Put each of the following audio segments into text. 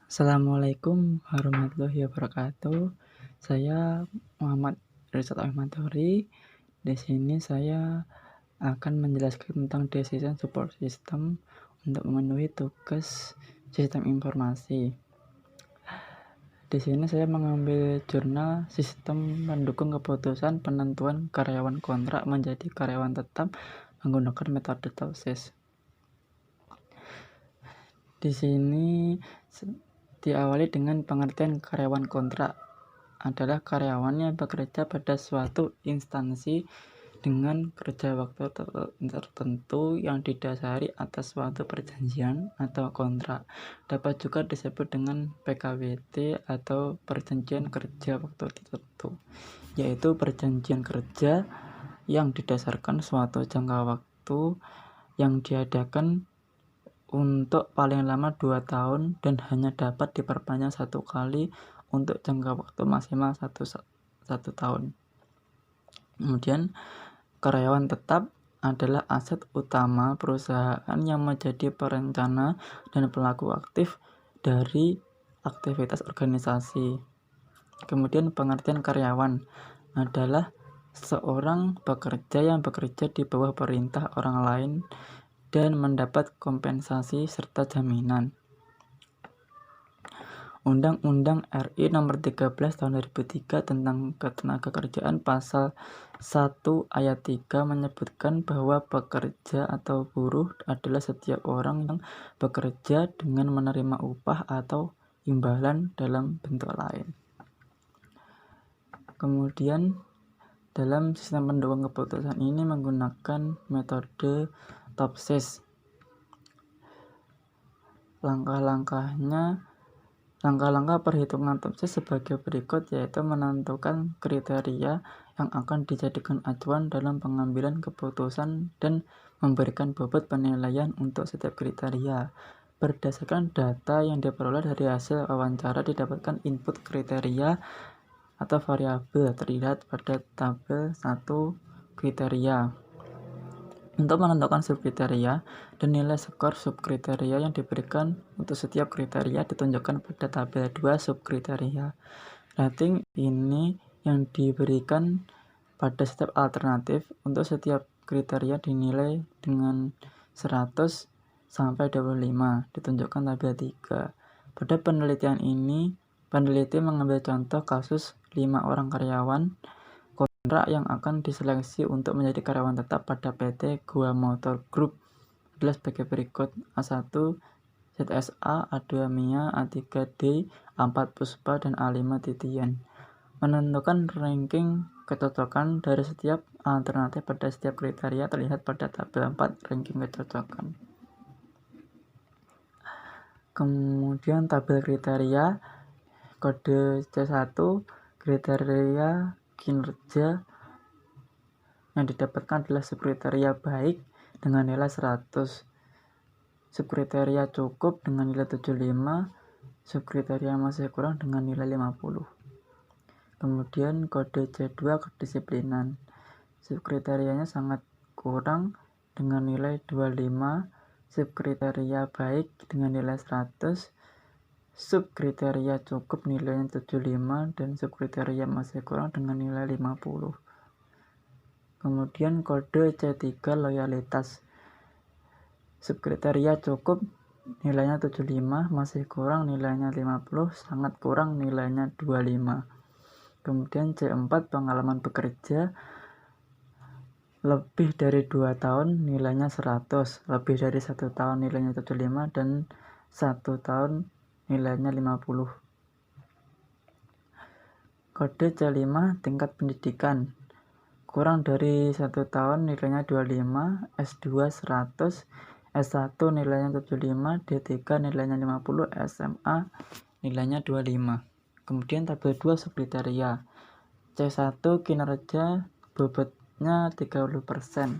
Assalamualaikum warahmatullahi wabarakatuh. Saya Muhammad Rizal Ahmadori. Di sini saya akan menjelaskan tentang decision support system untuk memenuhi tugas sistem informasi. Di sini saya mengambil jurnal sistem mendukung keputusan penentuan karyawan kontrak menjadi karyawan tetap menggunakan metode Topsis. Di sini diawali dengan pengertian karyawan kontrak adalah karyawan yang bekerja pada suatu instansi dengan kerja waktu tertentu yang didasari atas suatu perjanjian atau kontrak. Dapat juga disebut dengan PKWT atau perjanjian kerja waktu tertentu, yaitu perjanjian kerja yang didasarkan suatu jangka waktu yang diadakan untuk paling lama 2 tahun dan hanya dapat diperpanjang 1 kali untuk jangka waktu maksimal 1 tahun. Kemudian karyawan tetap adalah aset utama perusahaan yang menjadi perencana dan pelaku aktif dari aktivitas organisasi. Kemudian pengertian karyawan adalah seorang pekerja yang bekerja di bawah perintah orang lain dan mendapat kompensasi serta jaminan. Undang-Undang RI Nomor 13 Tahun 2003 tentang Ketenagakerjaan Pasal 1 Ayat 3 menyebutkan bahwa pekerja atau buruh adalah setiap orang yang bekerja dengan menerima upah atau imbalan dalam bentuk lain. Kemudian dalam sistem pendukung keputusan ini menggunakan metode Topsis. Langkah-langkah perhitungan Topsis sebagai berikut, yaitu menentukan kriteria yang akan dijadikan acuan dalam pengambilan keputusan dan memberikan bobot penilaian untuk setiap kriteria. Berdasarkan data yang diperoleh dari hasil wawancara didapatkan input kriteria atau variabel terlihat pada tabel 1 kriteria. Untuk menentukan subkriteria dan nilai skor subkriteria yang diberikan untuk setiap kriteria ditunjukkan pada tabel 2 subkriteria. Rating ini yang diberikan pada setiap alternatif untuk setiap kriteria dinilai dengan 100 sampai 25, ditunjukkan tabel 3. Pada penelitian ini, peneliti mengambil contoh kasus 5 orang karyawan kontrak yang akan diseleksi untuk menjadi karyawan tetap pada PT Gua Motor Group adalah sebagai berikut: A1 ZSA, A2 Mia, A3D, A4 Puspa, dan A5 Titian. Menentukan ranking kecocokan dari setiap alternatif pada setiap kriteria terlihat pada tabel 4 ranking kecocokan. Kemudian tabel kriteria kode C1 kriteria kinerja yang didapatkan adalah subkriteria baik dengan nilai 100, subkriteria cukup dengan nilai 75, subkriteria masih kurang dengan nilai 50. Kemudian kode C2 kedisiplinan, subkriterianya sangat kurang dengan nilai 25, subkriteria baik dengan nilai 100, subkriteria cukup nilainya 75, dan subkriteria masih kurang dengan nilai 50. Kemudian kode C3 loyalitas, subkriteria cukup nilainya 75, masih kurang nilainya 50, sangat kurang nilainya 25. Kemudian C4 pengalaman bekerja, lebih dari 2 tahun nilainya 100, lebih dari 1 tahun nilainya 75, dan 1 tahun nilainya 50. Kode C5 tingkat pendidikan, kurang dari 1 tahun nilainya 25, S2 100, S1 nilainya 75, D3 nilainya 50, SMA nilainya 25. Kemudian tabel 2 subkriteria. C1 kinerja bobotnya 30%,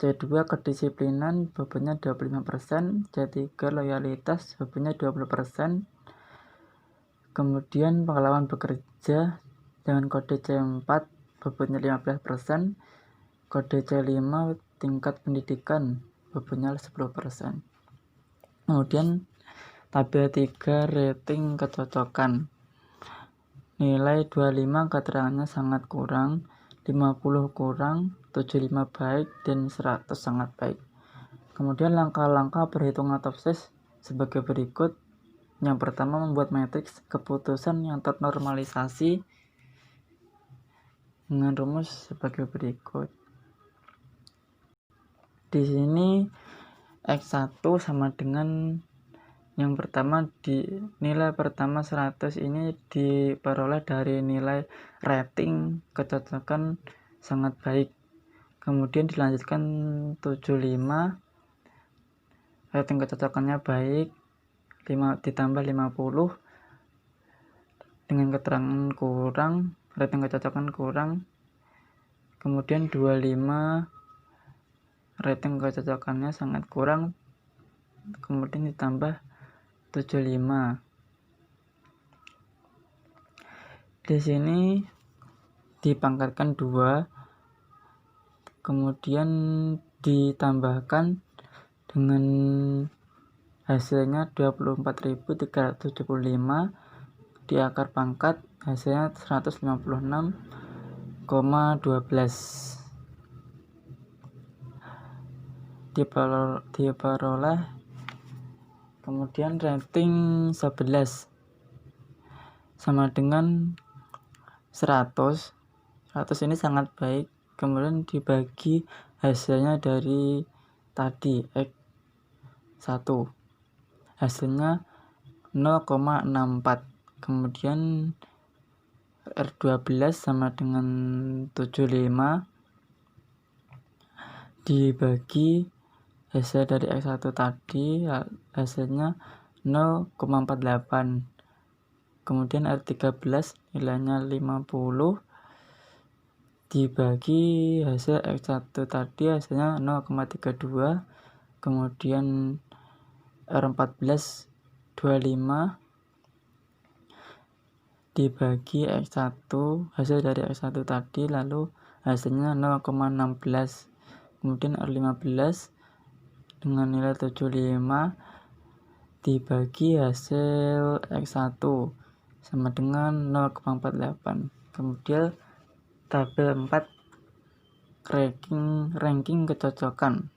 C2 kedisiplinan bobotnya 25%, C3 loyalitas bobotnya 20%. Kemudian pengalaman bekerja dengan kode C4 bobotnya 15%, kode C5 tingkat pendidikan bobotnya 10%. Kemudian Tabel 3 rating kecocokan. Nilai 25 keterangannya sangat kurang, 50 kurang, 75 baik, dan 100 sangat baik. Kemudian langkah-langkah perhitungan top size sebagai berikut. Yang pertama, membuat matriks keputusan yang ternormalisasi dengan rumus sebagai berikut. Di sini X1 sama dengan yang pertama, di nilai pertama 100 ini diperoleh dari nilai rating kecocokan sangat baik. Kemudian dilanjutkan 75, rating kecocokannya baik, 5 ditambah 50 dengan keterangan kurang, rating kecocokan kurang. Kemudian 25, rating kecocokannya sangat kurang, kemudian ditambah 75. Di sini dipangkatkan 2, kemudian ditambahkan dengan hasilnya 24.375, di akar pangkat hasilnya 156,12. diperoleh kemudian rating 11 sama dengan 100 ini sangat baik. Kemudian dibagi hasilnya dari tadi X1, hasilnya 0,64. Kemudian R12 sama dengan 75 dibagi hasil dari X1 tadi, hasilnya 0,48. Kemudian R13 nilainya 50 dibagi hasil X1 tadi, hasilnya 0,32. Kemudian R14 25 dibagi X1, hasil dari X1 tadi, lalu hasilnya 0,16. Kemudian R15 dengan nilai 75 dibagi hasil X1 sama dengan 0,48. Kemudian tabel 4 ranking kecocokan.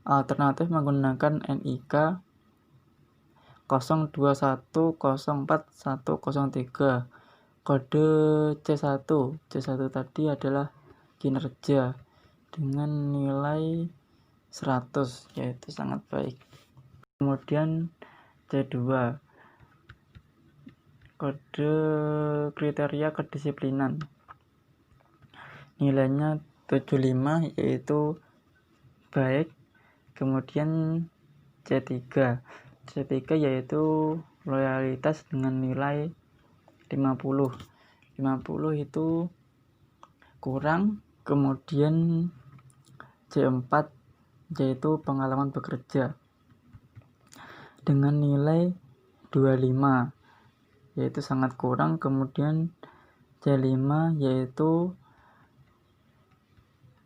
Alternatif menggunakan NIK 02104103, kode C1 tadi adalah kinerja dengan nilai 100, yaitu sangat baik. Kemudian C2, kode kriteria kedisiplinan, nilainya 75, yaitu baik. Kemudian C3 yaitu loyalitas dengan nilai 50 itu kurang. Kemudian C4 yaitu pengalaman bekerja dengan nilai 25, yaitu sangat kurang. Kemudian C5 yaitu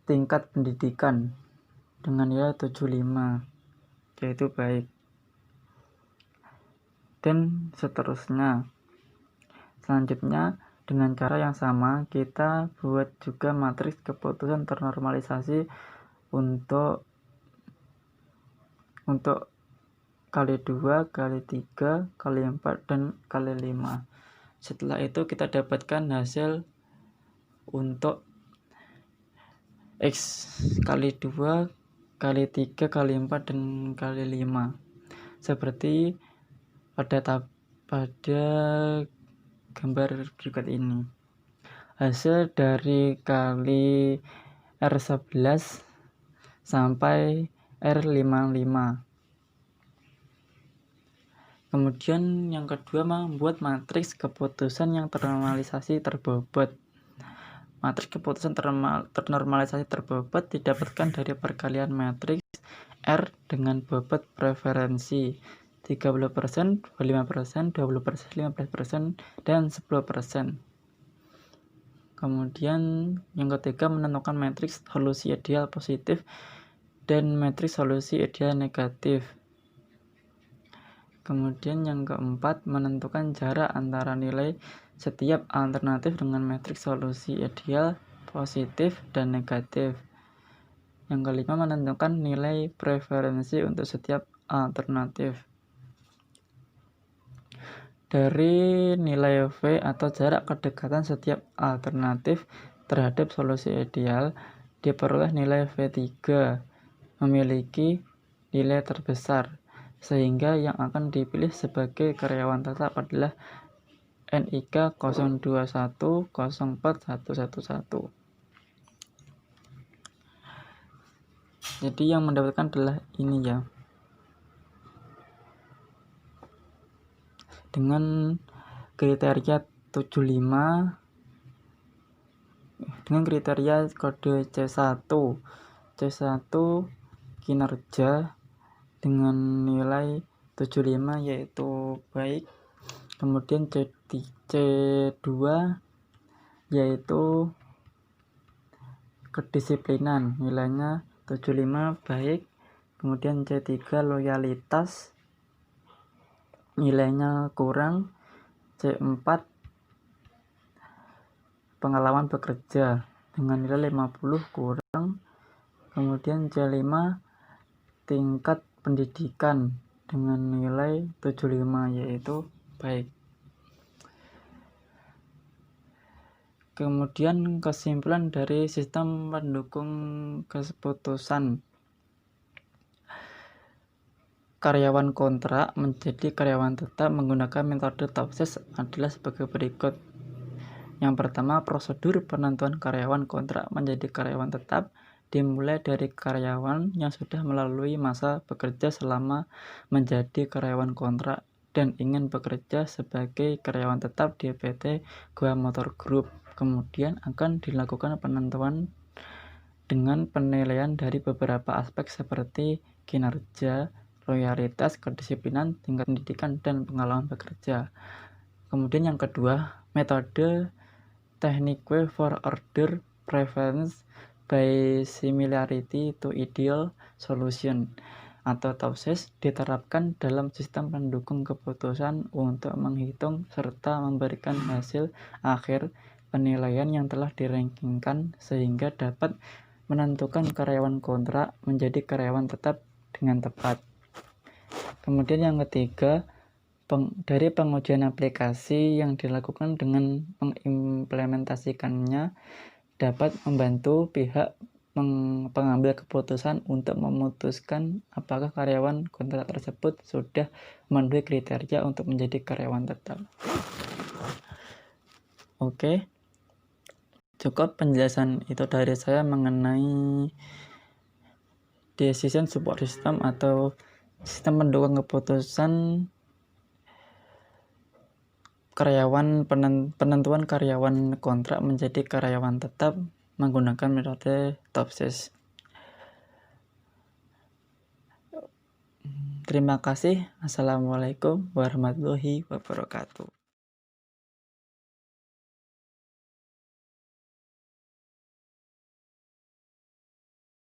tingkat pendidikan dengan nilai 75, yaitu baik, dan seterusnya. Selanjutnya, dengan cara yang sama kita buat juga matriks keputusan ternormalisasi untuk kali 2, kali 3, kali 4, dan kali 5. Setelah itu kita dapatkan hasil untuk X kali 2, kali 3, kali 4, dan kali 5. Seperti pada gambar berikut ini. Hasil dari kali R11 sampai R55. Kemudian yang kedua, membuat matriks keputusan yang ternormalisasi terbobot. Matriks keputusan ternormalisasi terbobot didapatkan dari perkalian matriks R dengan bobot preferensi 30%, 25%, 20%, 15%, dan 10%. Kemudian yang ketiga, menentukan matriks solusi ideal positif dan matriks solusi ideal negatif. Kemudian yang keempat, menentukan jarak antara nilai setiap alternatif dengan matriks solusi ideal, positif, dan negatif. Yang kelima, menentukan nilai preferensi untuk setiap alternatif. Dari nilai V atau jarak kedekatan setiap alternatif terhadap solusi ideal, diperoleh nilai V3 memiliki nilai terbesar, sehingga yang akan dipilih sebagai karyawan tetap adalah NIK 02104111. Jadi yang mendapatkan adalah ini ya, dengan kriteria 75, dengan kriteria kode C1 kinerja dengan nilai 75 yaitu baik. Kemudian C2 yaitu kedisiplinan, nilainya 75 baik. Kemudian C3 loyalitas, nilainya kurang. C4 pengalaman bekerja dengan nilai 50 kurang. Kemudian C5 tingkat pendidikan dengan nilai 75 yaitu baik. Kemudian kesimpulan dari sistem pendukung keputusan. Karyawan kontrak menjadi karyawan tetap menggunakan metode Topses adalah sebagai berikut. Yang pertama, prosedur penentuan karyawan kontrak menjadi karyawan tetap dimulai dari karyawan yang sudah melalui masa bekerja selama menjadi karyawan kontrak dan ingin bekerja sebagai karyawan tetap di PT Goa Motor Group. Kemudian akan dilakukan penentuan dengan penilaian dari beberapa aspek seperti kinerja, loyalitas, kedisiplinan, tingkat pendidikan, dan pengalaman bekerja. Kemudian yang kedua, metode Technique for Order Preference by Similarity to Ideal Solution atau Topses diterapkan dalam sistem pendukung keputusan untuk menghitung serta memberikan hasil akhir penilaian yang telah dirankingkan sehingga dapat menentukan karyawan kontrak menjadi karyawan tetap dengan tepat. Kemudian yang ketiga, dari pengujian aplikasi yang dilakukan dengan mengimplementasikannya dapat membantu pihak pengambil keputusan untuk memutuskan apakah karyawan kontrak tersebut sudah memenuhi kriteria untuk menjadi karyawan tetap. Oke, cukup penjelasan itu dari saya mengenai decision support system atau sistem pendukung keputusan karyawan, penentuan karyawan kontrak menjadi karyawan tetap menggunakan metode Topses. Terima kasih. Assalamualaikum warahmatullahi wabarakatuh.